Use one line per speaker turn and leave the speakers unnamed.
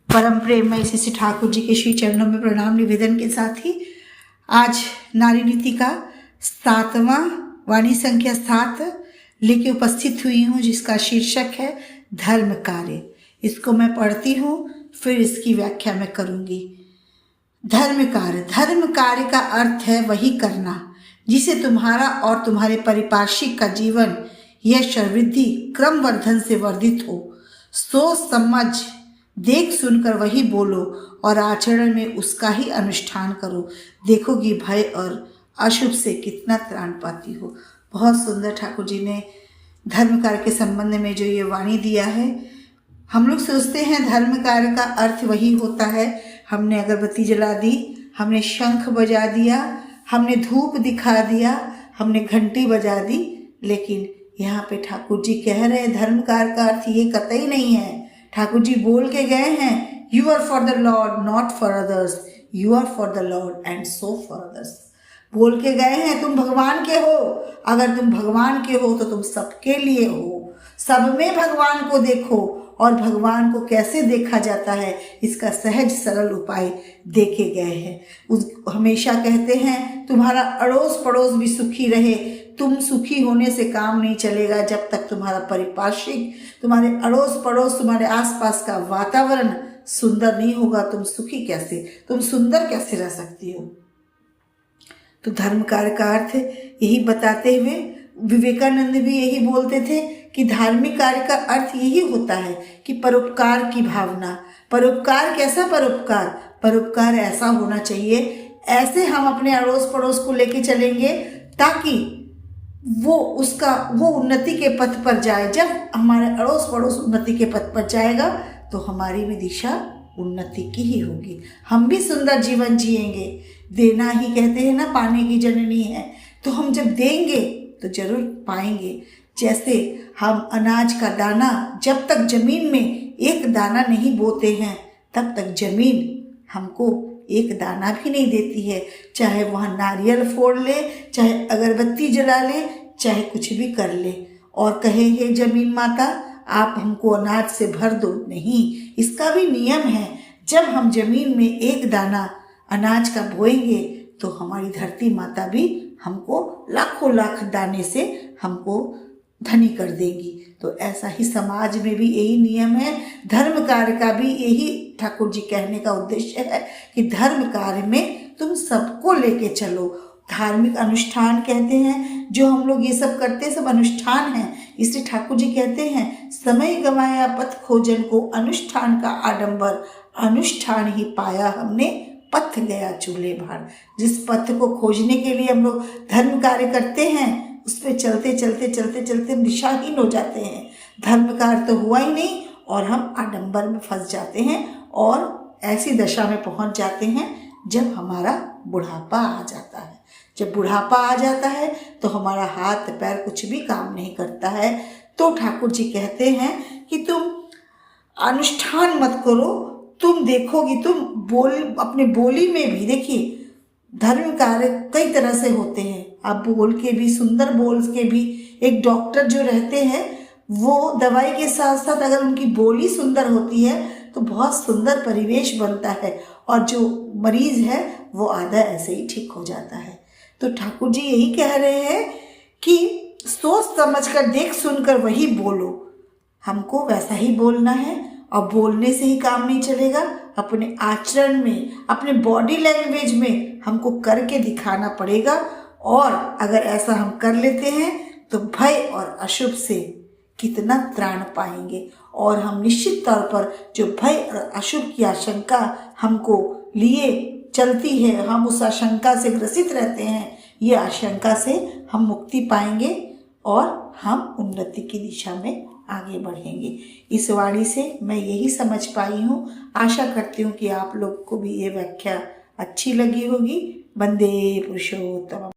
परम प्रेम में श्री ठाकुर जी के श्री चरणों में प्रणाम निवेदन के साथ ही आज नारी नीति का 7वां वाणी संख्या 7 लेके उपस्थित हुई हूँ, जिसका शीर्षक है धर्म कार्य। इसको मैं पढ़ती हूँ, फिर इसकी व्याख्या मैं करूँगी। धर्म कार्य का अर्थ है वही करना जिसे तुम्हारा और तुम्हारे परिपार्श्विक का जीवन यश और वृद्धि क्रमवर्धन से वर्धित हो। सोच समझ देख सुनकर वही बोलो और आचरण में उसका ही अनुष्ठान करो, देखोगी भय और अशुभ से कितना त्राण पाती हो। बहुत सुंदर ठाकुर जी ने धर्म कार्य के संबंध में जो ये वाणी दिया है। हम लोग सोचते हैं धर्म कार्य का अर्थ वही होता है, हमने अगरबत्ती जला दी, हमने शंख बजा दिया, हमने धूप दिखा दिया, हमने घंटी बजा दी। लेकिन यहाँ पे ठाकुर जी कह रहे हैं धर्म कार्य का अर्थ ये कतई नहीं है। ठाकुर जी बोल के गए हैं, you are for the lord not for others, you are for the lord and so for others. बोल के गए हैं तुम भगवान के हो, अगर तुम भगवान के हो तो तुम सबके लिए हो। सब में भगवान को देखो, और भगवान को कैसे देखा जाता है इसका सहज सरल उपाय देखे गए हैं। हमेशा कहते हैं तुम्हारा अड़ोस पड़ोस भी सुखी रहे। तुम सुखी होने से काम नहीं चलेगा जब तक तुम्हारा परिपार्श्विक, तुम्हारे अड़ोस पड़ोस, तुम्हारे आसपास का वातावरण सुंदर नहीं होगा। तुम सुखी कैसे, तुम सुंदर कैसे रह सकती हो। तो धर्म कार्य का अर्थ यही बताते हुए विवेकानंद भी यही बोलते थे कि धार्मिक कार्य का अर्थ यही होता है कि परोपकार की भावना। परोपकार कैसा परोपकार? परोपकार ऐसा होना चाहिए, ऐसे हम अपने अड़ोस पड़ोस को लेके चलेंगे ताकि वो उन्नति के पथ पर जाए। जब हमारे अड़ोस पड़ोस उन्नति के पथ पर जाएगा तो हमारी भी दिशा उन्नति की ही होगी, हम भी सुंदर जीवन जिएंगे। देना ही कहते हैं ना पाने की जननी है, तो हम जब देंगे तो जरूर पाएंगे। जैसे हम अनाज का दाना जब तक जमीन में एक दाना नहीं बोते हैं तब तक जमीन हमको एक दाना भी नहीं देती है। चाहे वहाँ नारियल फोड़ ले, चाहे अगरबत्ती जला ले, चाहे कुछ भी कर ले, और कहे हे जमीन माता आप हमको अनाज से भर दो। नहीं, इसका भी नियम है। जब हम जमीन में एक दाना अनाज का बोएंगे तो हमारी धरती माता भी हमको लाखों लाख दाने से हमको धनी कर देगी। तो ऐसा ही समाज में भी यही नियम है। धर्म कार्य का भी यही ठाकुर जी कहने का उद्देश्य है कि धर्म कार्य में तुम सबको लेके चलो। धार्मिक अनुष्ठान कहते हैं, जो हम लोग ये सब करते हैं सब अनुष्ठान है। इसलिए ठाकुर जी कहते हैं समय गंवाया पथ खोजन को, अनुष्ठान का आडंबर अनुष्ठान ही पाया हमने, पथ गया चूल्हे भार। जिस पथ को खोजने के लिए हम लोग धर्म कार्य करते हैं उस पर चलते चलते चलते चलते दिशाहीन हो जाते हैं। धर्म कार्य तो हुआ ही नहीं और हम आडंबर में फंस जाते हैं और ऐसी दशा में पहुंच जाते हैं जब हमारा बुढ़ापा आ जाता है। जब बुढ़ापा आ जाता है तो हमारा हाथ पैर कुछ भी काम नहीं करता है। तो ठाकुर जी कहते हैं कि तुम अनुष्ठान मत करो, तुम देखोगी, तुम अपने बोली में भी देखिए धर्म कार्य कई तरह से होते हैं। आप बोल के भी, सुंदर बोल के भी, एक डॉक्टर जो रहते हैं वो दवाई के साथ साथ अगर उनकी बोली सुंदर होती है तो बहुत सुंदर परिवेश बनता है और जो मरीज है वो आधा ऐसे ही ठीक हो जाता है। तो ठाकुर जी यही कह रहे हैं कि सोच समझ कर देख सुनकर वही बोलो। हमको वैसा ही बोलना है और बोलने से ही काम नहीं चलेगा, अपने आचरण में, अपने बॉडी लैंग्वेज में हमको करके दिखाना पड़ेगा। और अगर ऐसा हम कर लेते हैं तो भय और अशुभ से कितना त्राण पाएंगे। और हम निश्चित तौर पर जो भय और अशुभ की आशंका हमको लिए चलती है, हम उस आशंका से ग्रसित रहते हैं, ये आशंका से हम मुक्ति पाएंगे और हम उन्नति की दिशा में आगे बढ़ेंगे। इस वाणी से मैं यही समझ पाई हूँ। आशा करती हूँ कि आप लोग को भी ये व्याख्या अच्छी लगी होगी। वंदे पुरुषोत्तम।